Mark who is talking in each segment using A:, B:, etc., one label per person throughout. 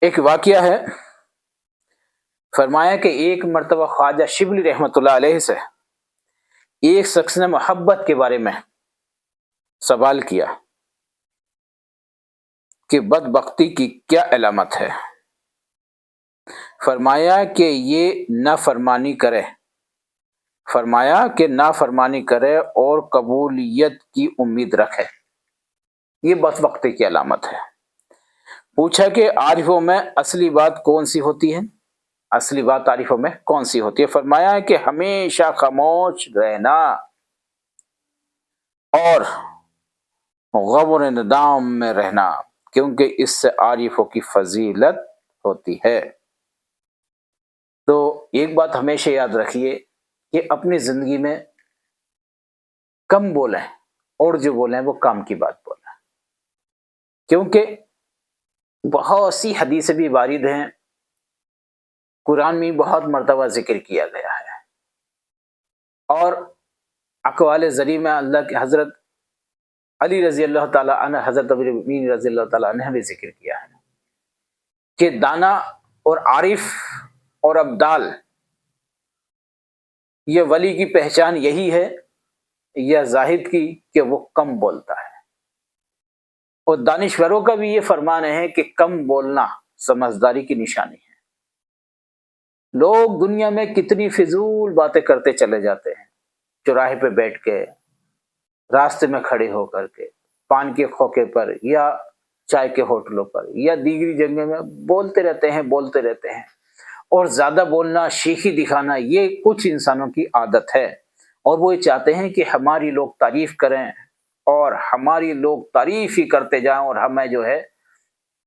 A: ایک واقعہ ہے، فرمایا کہ ایک مرتبہ خواجہ شبلی رحمۃ اللہ علیہ سے ایک شخص نے محبت کے بارے میں سوال کیا کہ بدبختی کی کیا علامت ہے؟ فرمایا کہ یہ نافرمانی کرے، فرمایا کہ نافرمانی کرے اور قبولیت کی امید رکھے، یہ بدبختی کی علامت ہے۔ پوچھا کہ عارفوں میں اصلی بات کون سی ہوتی ہے؟ اصلی بات عارفوں میں کون سی ہوتی ہے؟ فرمایا کہ ہمیشہ خاموش رہنا اور غم و ندام میں رہنا، کیونکہ اس سے عارفوں کی فضیلت ہوتی ہے۔ تو ایک بات ہمیشہ یاد رکھیے کہ اپنی زندگی میں کم بولیں اور جو بولیں وہ کام کی بات بولیں، کیونکہ بہت سی حدیثیں بھی وارد ہیں، قرآن میں بہت مرتبہ ذکر کیا گیا ہے، اور اقوال ذریعہ میں اللہ کے حضرت علی رضی اللہ تعالیٰ عنہ، حضرت امیر المؤمنین رضی اللہ تعالیٰ عنہ نے ذکر کیا ہے کہ دانا اور عارف اور ابدال، یہ ولی کی پہچان یہی ہے یا زاہد کی کہ وہ کم بولتا ہے، اور دانشوروں کا بھی یہ فرمان ہے کہ کم بولنا سمجھداری کی نشانی ہے۔ لوگ دنیا میں کتنی فضول باتیں کرتے چلے جاتے ہیں، چوراہے پہ بیٹھ کے، راستے میں کھڑے ہو کر کے، پان کے کھوکے پر یا چائے کے ہوٹلوں پر یا دیگری جگہ میں بولتے رہتے ہیں، اور زیادہ بولنا، شیخی دکھانا، یہ کچھ انسانوں کی عادت ہے، اور وہ یہ چاہتے ہیں کہ ہماری لوگ تعریف کریں اور ہماری لوگ تعریف ہی کرتے جائیں اور ہمیں جو ہے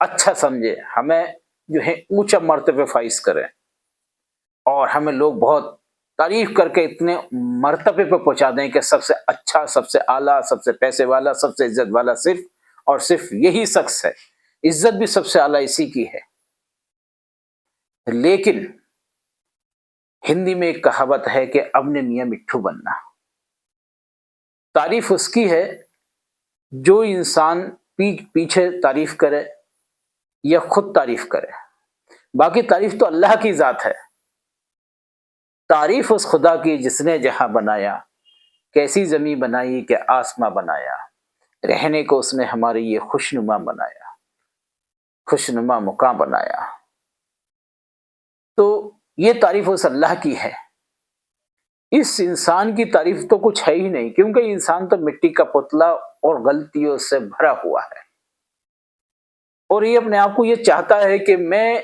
A: اچھا سمجھے، ہمیں جو ہے اونچا مرتبے فائز کریں، اور ہمیں لوگ بہت تعریف کر کے اتنے مرتبے پہ پہنچا دیں کہ سب سے اچھا، سب سے اعلیٰ، سب سے پیسے والا، سب سے عزت والا صرف اور صرف یہی شخص ہے، عزت بھی سب سے اعلیٰ اسی کی ہے۔ لیکن ہندی میں ایک کہاوت ہے کہ اپنے میاں مٹھو بننا، تعریف اس کی ہے جو انسان پیچھے تعریف کرے یا خود تعریف کرے، باقی تعریف تو اللہ کی ذات ہے۔ تعریف اس خدا کی جس نے جہاں بنایا، کیسی زمین بنائی کہ آسماں بنایا، رہنے کو اس نے ہمارے یہ خوشنما بنایا، خوشنما مقام بنایا۔ تو یہ تعریف اس اللہ کی ہے، اس انسان کی تعریف تو کچھ ہے ہی نہیں، کیونکہ انسان تو مٹی کا پتلا اور غلطیوں سے بھرا ہوا ہے، اور یہ اپنے آپ کو یہ چاہتا ہے کہ میں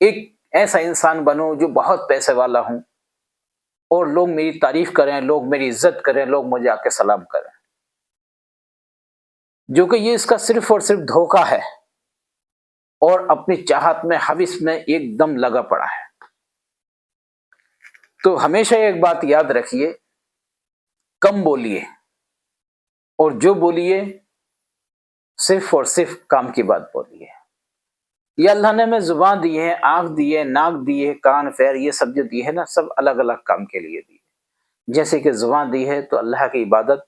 A: ایک ایسا انسان بنوں جو بہت پیسے والا ہوں اور لوگ میری تعریف کریں، لوگ میری عزت کریں، لوگ مجھے آ کے سلام کریں، جو کہ یہ اس کا صرف اور صرف دھوکہ ہے، اور اپنی چاہت میں، ہوس میں ایک دم لگا پڑا ہے۔ تو ہمیشہ ایک بات یاد رکھیے، کم بولیے، اور جو بولیے صرف اور صرف کام کی بات بولیے۔ یہ اللہ نے ہمیں زبان دی ہے، آنکھ دی ہے، ناک دی ہے، کان، پیر، یہ سب جو دی ہے نا، سب الگ الگ کام کے لیے دی ہے۔ جیسے کہ زبان دی ہے تو اللہ کی عبادت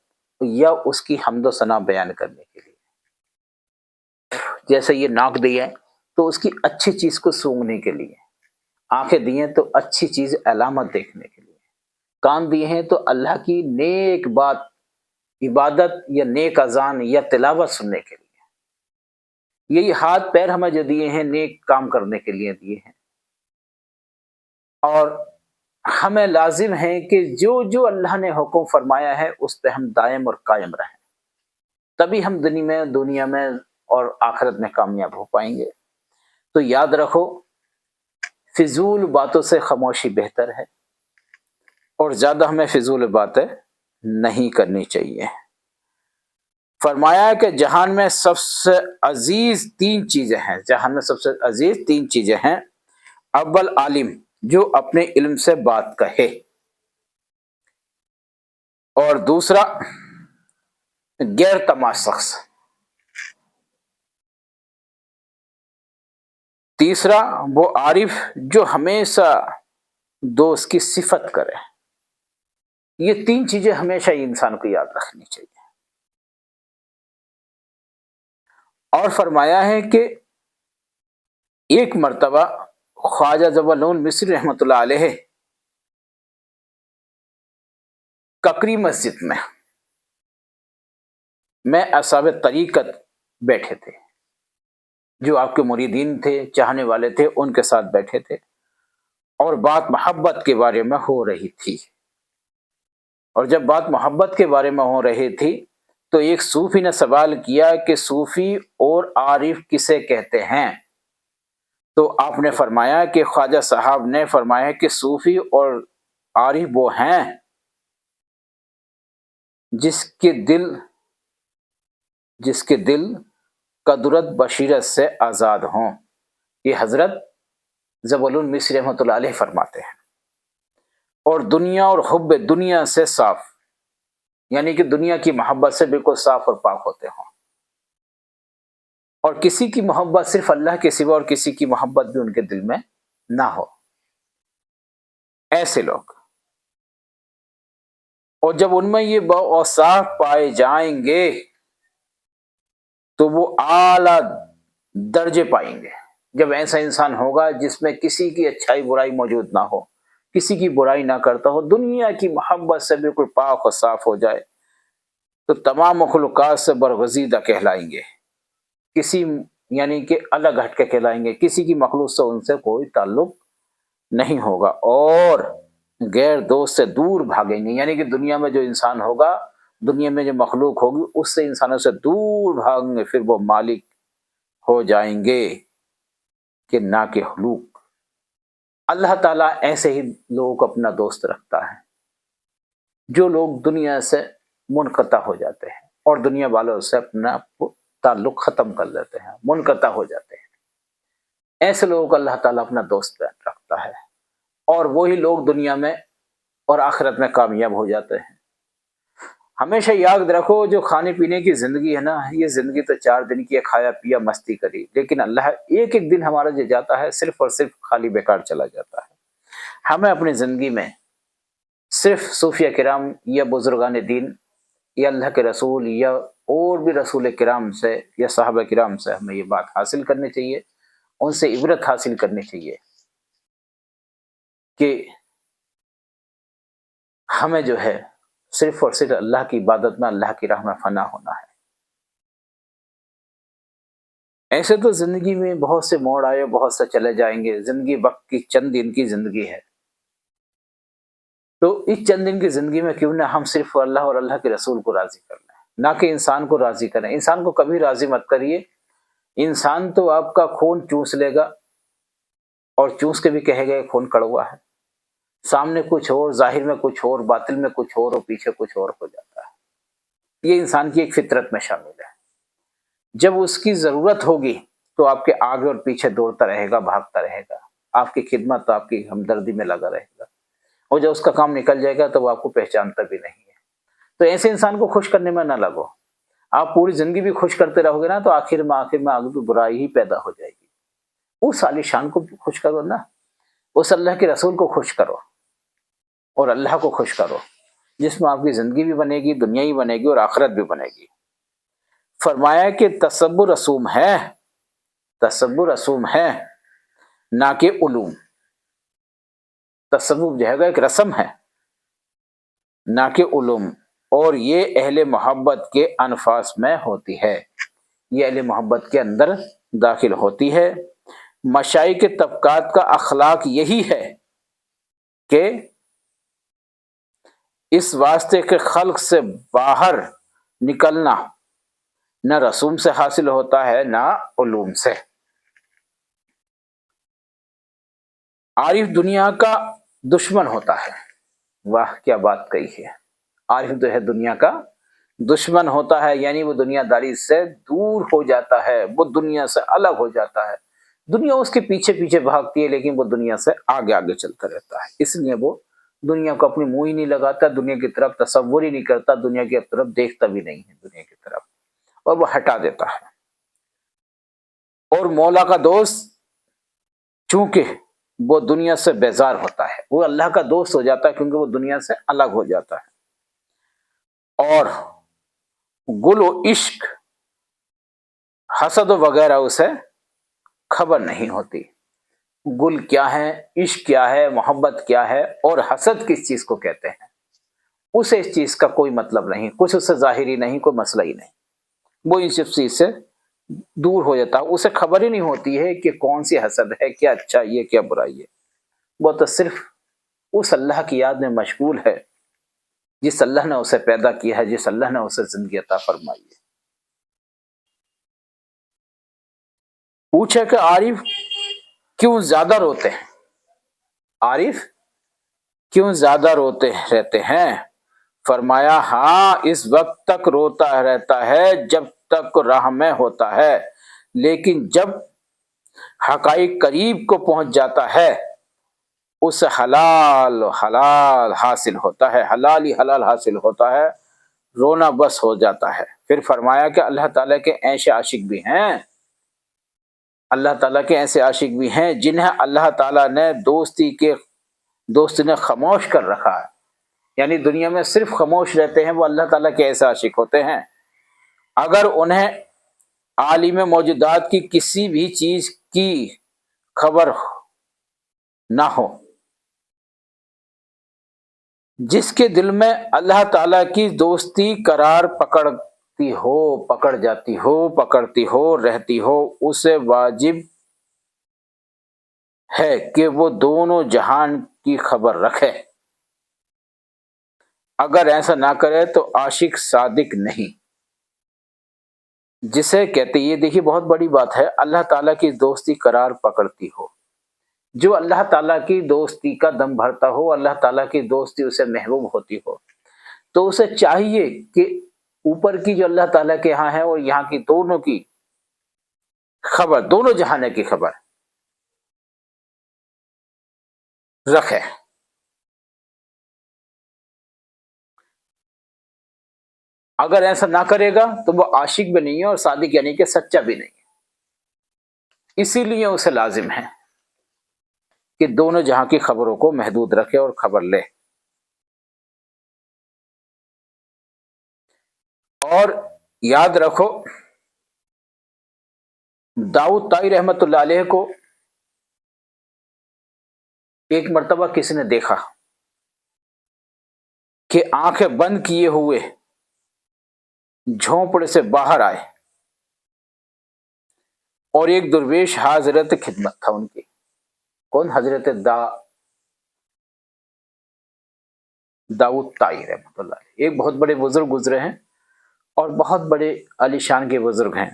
A: یا اس کی حمد و ثنا بیان کرنے کے لیے، جیسے یہ ناک دی ہے تو اس کی اچھی چیز کو سونگھنے کے لیے، آنکھیں دی ہیں تو اچھی چیز علامت دیکھنے کے لیے، کان دیے ہیں تو اللہ کی نیک بات، عبادت یا نیک اذان یا تلاوت سننے کے لیے، یہی ہاتھ پیر ہمیں جو دیے ہیں نیک کام کرنے کے لیے دیے ہیں، اور ہمیں لازم ہے کہ جو جو اللہ نے حکم فرمایا ہے اس پہ ہم دائم اور قائم رہیں، تبھی ہم دنیا میں اور آخرت میں کامیاب ہو پائیں گے۔ تو یاد رکھو، فضول باتوں سے خاموشی بہتر ہے، اور زیادہ ہمیں فضول باتیں نہیں کرنی چاہیے۔ فرمایا کہ جہان میں سب سے عزیز تین چیزیں ہیں، جہان میں سب سے عزیز تین چیزیں ہیں۔ اول عالم جو اپنے علم سے بات کہے، اور دوسرا غیر تماش شخص، تیسرا وہ عارف جو ہمیشہ دوست کی صفت کرے۔ یہ تین چیزیں ہمیشہ انسان کو یاد رکھنی چاہیے۔ اور فرمایا ہے کہ ایک مرتبہ خواجہ ضیاءاللہ مصری رحمۃ اللہ علیہ ککری مسجد میں اصحاب طریقت بیٹھے تھے، جو آپ کے مریدین تھے، چاہنے والے تھے، ان کے ساتھ بیٹھے تھے، اور بات محبت کے بارے میں ہو رہی تھی۔ اور جب بات محبت کے بارے میں ہو رہی تھی تو ایک صوفی نے سوال کیا کہ صوفی اور عارف کسے کہتے ہیں؟ تو آپ نے فرمایا کہ خواجہ صاحب نے فرمایا کہ صوفی اور عارف وہ ہیں جس کے دل قدرت بشیرت سے آزاد ہوں۔ یہ حضرت ضیاءاللہ مصری رحمۃ اللہ علیہ فرماتے ہیں۔ اور دنیا اور حب دنیا سے صاف، یعنی کہ دنیا کی محبت سے بالکل صاف اور پاک ہوتے ہوں، اور کسی کی محبت صرف اللہ کے سوا اور کسی کی محبت بھی ان کے دل میں نہ ہو، ایسے لوگ۔ اور جب ان میں یہ اوصاف پائے جائیں گے تو وہ اعلیٰ درجے پائیں گے۔ جب ایسا انسان ہوگا جس میں کسی کی اچھائی برائی موجود نہ ہو، کسی کی برائی نہ کرتا ہو، دنیا کی محبت سے بالکل پاک و صاف ہو جائے، تو تمام مخلوقات سے برگزیدہ کہلائیں گے، کسی یعنی کہ الگ ہٹ کے کہلائیں گے، کسی کی مخلوق سے ان سے کوئی تعلق نہیں ہوگا، اور غیر دوست سے دور بھاگیں گے۔ یعنی کہ دنیا میں جو انسان ہوگا، دنیا میں جو مخلوق ہوگی، اس سے انسانوں سے دور بھاگیں گے، پھر وہ مالک ہو جائیں گے کہ نہ کہ خلوق۔ اللہ تعالیٰ ایسے ہی لوگوں کو اپنا دوست رکھتا ہے، جو لوگ دنیا سے منقطع ہو جاتے ہیں اور دنیا والوں سے اپنا تعلق ختم کر لیتے ہیں، منقطع ہو جاتے ہیں، ایسے لوگوں کو اللہ تعالیٰ اپنا دوست رکھتا ہے، اور وہی لوگ دنیا میں اور آخرت میں کامیاب ہو جاتے ہیں۔ ہمیشہ یاد رکھو، جو کھانے پینے کی زندگی ہے نا، یہ زندگی تو 4 دن کی ہے، کھایا پیا مستی کری، لیکن اللہ ایک ایک دن ہمارا جو جاتا ہے صرف اور صرف خالی بیکار چلا جاتا ہے۔ ہمیں اپنی زندگی میں صرف صوفیہ کرام یا بزرگان دین یا اللہ کے رسول یا اور بھی رسول کرام سے یا صحابہ کرام سے ہمیں یہ بات حاصل کرنی چاہیے، ان سے عبرت حاصل کرنی چاہیے کہ ہمیں جو ہے صرف اور صرف اللہ کی عبادت میں، اللہ کی راہ میں فنا ہونا ہے۔ ایسے تو زندگی میں بہت سے موڑ آئے، بہت سے چلے جائیں گے، زندگی وقت کی چند دن کی زندگی ہے، تو اس چند دن کی زندگی میں کیوں نہ ہم صرف اللہ اور اللہ کے رسول کو راضی کر لیں، نہ کہ انسان کو راضی کریں۔ انسان کو کبھی راضی مت کریے، انسان تو آپ کا خون چوس لے گا، اور چوس کے بھی کہے گا خون کڑوا ہے، سامنے کچھ اور، ظاہر میں کچھ اور، باطل میں کچھ اور پیچھے کچھ اور ہو جاتا ہے۔ یہ انسان کی ایک فطرت میں شامل ہے۔ جب اس کی ضرورت ہوگی تو آپ کے آگے اور پیچھے دوڑتا رہے گا، بھاگتا رہے گا، آپ کی خدمت، آپ کی ہمدردی میں لگا رہے گا، اور جب اس کا کام نکل جائے گا تو وہ آپ کو پہچانتا بھی نہیں ہے۔ تو ایسے انسان کو خوش کرنے میں نہ لگو۔ آپ پوری زندگی بھی خوش کرتے رہو گے نا، تو آخر میں آگے بھی برائی ہی پیدا ہو جائے گی۔ اس عالی شان کو خوش کرو نا، اس اللہ کے رسول کو خوش کرو، اور اللہ کو خوش کرو، جس میں آپ کی زندگی بھی بنے گی، دنیا ہی بنے گی اور آخرت بھی بنے گی۔ فرمایا کہ تصور رسوم ہے، تصور رسوم ہے نہ کہ علوم۔ تصوف جو ہے ایک رسم ہے، نہ کہ علوم، اور یہ اہل محبت کے انفاس میں ہوتی ہے، یہ اہل محبت کے اندر داخل ہوتی ہے۔ مشائخ کے طبقات کا اخلاق یہی ہے کہ اس واسطے کے خلق سے باہر نکلنا نہ رسوم سے حاصل ہوتا ہے نہ علوم سے۔ عارف دنیا کا دشمن ہوتا ہے، واہ کیا بات کہی ہے، عارف جو ہے دنیا کا دشمن ہوتا ہے، یعنی وہ دنیا داری سے دور ہو جاتا ہے، وہ دنیا سے الگ ہو جاتا ہے، دنیا اس کے پیچھے پیچھے بھاگتی ہے لیکن وہ دنیا سے آگے آگے چلتا رہتا ہے، اس لیے وہ دنیا کو اپنی منہ ہی نہیں لگاتا، دنیا کی طرف تصور ہی نہیں کرتا، دنیا کی طرف دیکھتا بھی نہیں ہے دنیا کی طرف، اور وہ ہٹا دیتا ہے۔ اور مولا کا دوست چونکہ وہ دنیا سے بیزار ہوتا ہے، وہ اللہ کا دوست ہو جاتا ہے کیونکہ وہ دنیا سے الگ ہو جاتا ہے، اور گل و عشق، حسد و وغیرہ اسے خبر نہیں ہوتی۔ گل کیا ہے، عشق کیا ہے، محبت کیا ہے، اور حسد کس چیز کو کہتے ہیں، اسے اس چیز کا کوئی مطلب نہیں، کچھ اس سے ظاہری نہیں، کوئی مسئلہ ہی نہیں، وہ اس چیز سے دور ہو جاتا، اسے خبر ہی نہیں ہوتی ہے کہ کون سی حسد ہے، کیا اچھائی ہے، کیا برائی ہے۔ وہ تو صرف اس اللہ کی یاد میں مشغول ہے جس اللہ نے اسے پیدا کیا ہے، جس اللہ نے اسے زندگی عطا فرمائی ہے۔ پوچھا کہ عارف کیوں زیادہ روتے ہیں، عارف کیوں زیادہ روتے رہتے ہیں؟ فرمایا ہاں اس وقت تک روتا رہتا ہے جب تک راہ میں ہوتا ہے، لیکن جب حقائق قریب کو پہنچ جاتا ہے اسے حلال حاصل ہوتا ہے، حلال ہی حلال حاصل ہوتا ہے، رونا بس ہو جاتا ہے۔ پھر فرمایا کہ اللہ تعالیٰ کے ایسے عاشق بھی ہیں، اللہ تعالیٰ کے ایسے عاشق بھی ہیں جنہیں اللہ تعالیٰ نے دوستی نے خاموش کر رکھا ہے، یعنی دنیا میں صرف خاموش رہتے ہیں، وہ اللہ تعالیٰ کے ایسے عاشق ہوتے ہیں۔ اگر انہیں عالم موجودات کی کسی بھی چیز کی خبر نہ ہو، جس کے دل میں اللہ تعالیٰ کی دوستی قرار پکڑتی ہو رہتی ہو، اسے واجب ہے کہ وہ دونوں جہان کی خبر رکھے۔ اگر ایسا نہ کرے تو عاشق صادق نہیں، جسے کہتے، یہ دیکھیے بہت بڑی بات ہے، اللہ تعالیٰ کی دوستی قرار پکڑتی ہو، جو اللہ تعالیٰ کی دوستی کا دم بھرتا ہو، اللہ تعالیٰ کی دوستی اسے محبوب ہوتی ہو، تو اسے چاہیے کہ اوپر کی جو اللہ تعالیٰ کے ہاں ہے اور یہاں کی دونوں کی خبر، دونوں جہانے کی خبر رکھے۔ اگر ایسا نہ کرے گا تو وہ عاشق بھی نہیں ہے اور صادق یعنی کہ سچا بھی نہیں ہے۔ اسی لیے اسے لازم ہے کہ دونوں جہاں کی خبروں کو محدود رکھے اور خبر لے۔ اور یاد رکھو، داؤد طائی رحمت اللہ علیہ کو ایک مرتبہ کسی نے دیکھا کہ آنکھیں بند کیے ہوئے جھونپڑے سے باہر آئے، اور ایک درویش حاضرت خدمت تھا ان کی، کون؟ حضرت داؤد طائی رحمت اللہ علیہ، ایک بہت بڑے بزرگ گزرے ہیں اور بہت بڑے عالی شان کے بزرگ ہیں،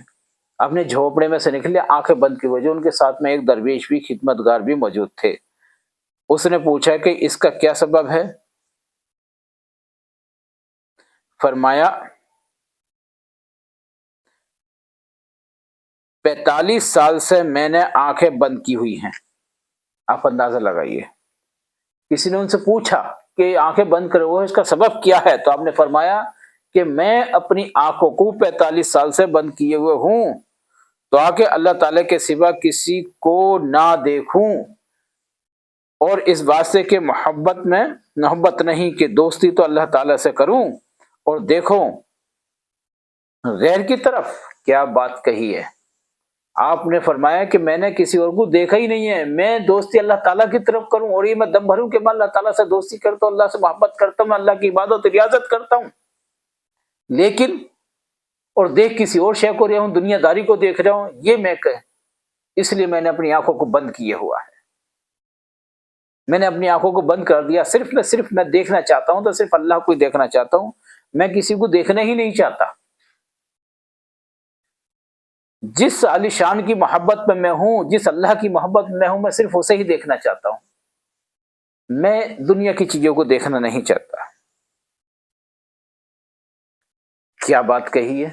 A: اپنے جھونپڑے میں سے نکلے آنکھیں بند کی وجہ، ان کے ساتھ میں ایک درویش بھی، خدمت گار بھی موجود تھے۔ اس نے پوچھا کہ اس کا کیا سبب ہے؟ فرمایا 45 سال سے میں نے آنکھیں بند کی ہوئی ہیں۔ آپ اندازہ لگائیے، کسی نے ان سے پوچھا کہ آنکھیں بند کرے ہوئے اس کا سبب کیا ہے، تو آپ نے فرمایا کہ میں اپنی آنکھوں کو 45 سال سے بند کیے ہوئے ہوں تاکہ اللہ تعالیٰ کے سوا کسی کو نہ دیکھوں، اور اس واسطے کہ محبت نہیں کہ دوستی تو اللہ تعالیٰ سے کروں اور دیکھوں غیر کی طرف۔ کیا بات کہی ہے! آپ نے فرمایا کہ میں نے کسی اور کو دیکھا ہی نہیں ہے، میں دوستی اللہ تعالیٰ کی طرف کروں، اور یہ میں دم بھروں کہ میں اللہ تعالیٰ سے دوستی کرتا ہوں، اللہ سے محبت کرتا ہوں، میں اللہ کی عبادت و ریاضت کرتا ہوں، لیکن اور دیکھ کسی اور شے کو رہا ہوں، دنیا داری کو دیکھ رہا ہوں، یہ میں اس لیے میں نے اپنی آنکھوں کو بند کیے ہوا ہے، میں نے اپنی آنکھوں کو بند کر دیا، صرف میں دیکھنا چاہتا ہوں تو صرف اللہ کو ہی دیکھنا چاہتا ہوں، میں کسی کو دیکھنا ہی نہیں چاہتا۔ جس عالی شان کی محبت میں ہوں، جس اللہ کی محبت میں ہوں، میں صرف اسے ہی دیکھنا چاہتا ہوں، میں دنیا کی چیزوں کو دیکھنا نہیں چاہتا۔ کیا بات کہی ہے!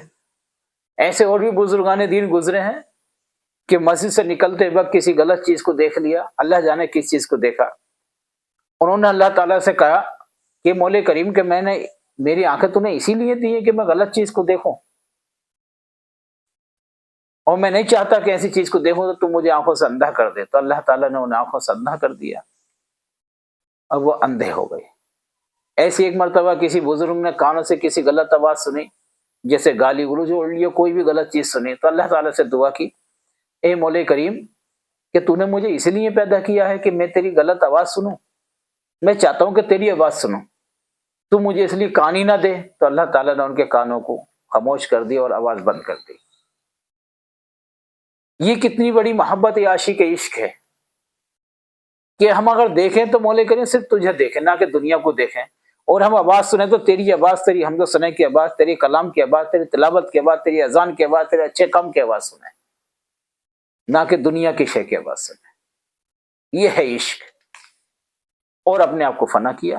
A: ایسے اور بھی بزرگان دین گزرے ہیں کہ مسجد سے نکلتے وقت کسی غلط چیز کو دیکھ لیا، اللہ جانے کس چیز کو دیکھا، انہوں نے اللہ تعالیٰ سے کہا کہ مولا کریم کہ میری آنکھیں تو نے اسی لیے دی ہیں کہ میں غلط چیز کو دیکھوں، اور میں نہیں چاہتا کہ ایسی چیز کو دیکھوں تو مجھے آنکھوں سے اندھا کر دے، تو اللہ تعالیٰ نے انہیں آنکھوں سے اندھا کر دیا، اب وہ اندھے ہو گئے۔ ایسی ایک مرتبہ کسی بزرگ نے کانوں سے کسی غلط آواز سنی، جیسے گالی گلوچ اور کوئی بھی غلط چیز سنی، تو اللہ تعالیٰ سے دعا کی، اے مولا کریم کہ تو نے مجھے اس لیے پیدا کیا ہے کہ میں تیری غلط آواز سنوں؟ میں چاہتا ہوں کہ تیری آواز سنوں، تو مجھے اس لیے کان ہی نہ دے۔ تو اللہ تعالیٰ نے ان کے کانوں کو خاموش کر دی اور آواز بند کر دی۔ یہ کتنی بڑی محبت عاشق عشق ہے کہ ہم اگر دیکھیں تو مولا کریم صرف تجھے دیکھیں، نہ کہ دنیا کو دیکھیں، اور ہم آواز سنیں تو تیری آواز، تیری حمد و ثنا کی آواز، تیری کلام کی آواز، تیری تلاوت کی آواز، تیری اذان کی آواز، تیرے اچھے کام کی آواز سنیں، نہ کہ دنیا کی شے کی آواز سنیں۔ یہ ہے عشق، اور اپنے آپ کو فنا کیا،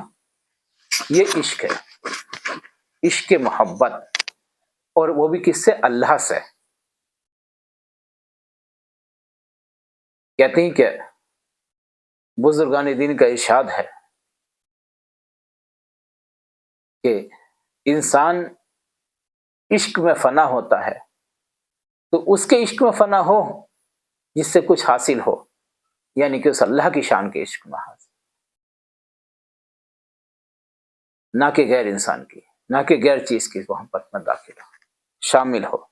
A: یہ عشق ہے، عشق محبت، اور وہ بھی کس سے؟ اللہ سے۔ کہتے ہیں کہ بزرگان دین کا ارشاد ہے کہ انسان عشق میں فنا ہوتا ہے تو اس کے عشق میں فنا ہو جس سے کچھ حاصل ہو، یعنی کہ اس اللہ کی شان کے عشق میں حاصل، نہ کہ غیر انسان کی، نہ کہ غیر چیز کی محبت میں داخل ہو، شامل ہو۔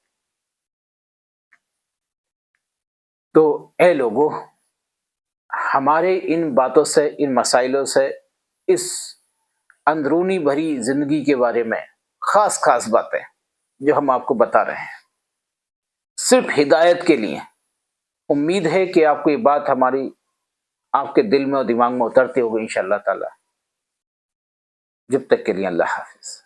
A: تو اے لوگوں، ہمارے ان باتوں سے، ان مسائلوں سے، اس اندرونی بھری زندگی کے بارے میں خاص خاص باتیں جو ہم آپ کو بتا رہے ہیں، صرف ہدایت کے لیے۔ امید ہے کہ آپ کو یہ بات ہماری آپ کے دل میں اور دماغ میں اترتی ہوگی انشاءاللہ تعالی۔ جب تک کے لیے اللہ حافظ۔